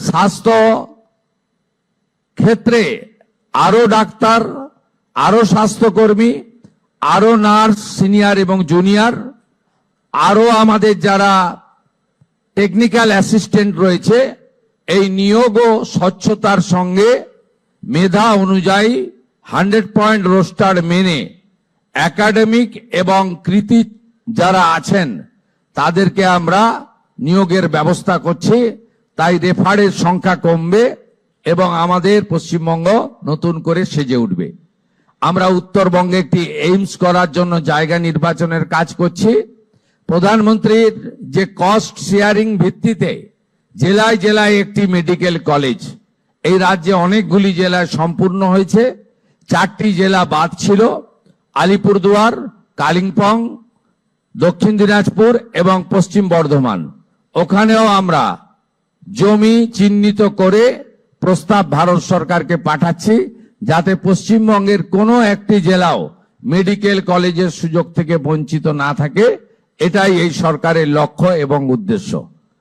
স্বাস্থ্য ক্ষেত্রে আরো ডাক্তার, আরো স্বাস্থ্যকর্মী, আরো নার্স সিনিয়র এবং জুনিয়র, আরো আমাদের যারা টেকনিক্যাল অ্যাসিস্ট্যান্ট রয়েছে, এই নিয়োগও স্বচ্ছতার সঙ্গে মেধা অনুযায়ী 100 পয়েন্ট রোস্টার মেনে একাডেমিক এবং কৃতি যারা আছেন তাদেরকে আমরা নিয়োগের ব্যবস্থা করছি। তাই রেফারের সংখ্যা কমবে এবং আমাদের পশ্চিমবঙ্গ নতুন করে সেজে উঠবে। আমরা উত্তরবঙ্গে একটি এইমস করার জন্য জায়গা নির্বাচনের কাজ করছি। প্রধানমন্ত্রীর যে কস্ট শেয়ারিং ভিত্তিতে জেলায় জেলায় একটি মেডিকেল কলেজ, এই রাজ্যে অনেকগুলি জেলায় সম্পূর্ণ হয়েছে, 4টি জেলা বাদ ছিল, আলিপুরদুয়ার, কালিম্পং, দক্ষিণ দিনাজপুর এবং পশ্চিম বর্ধমান। ওখানেও আমরা জমি চিহ্নিত করে প্রস্তাব ভারত সরকারকে পাঠাচ্ছি, যাতে পশ্চিমবঙ্গের কোনো একটি জেলাও মেডিকেল কলেজের সুযোগ থেকে বঞ্চিত না থাকে। এটাই এই সরকারের লক্ষ্য এবং উদ্দেশ্য।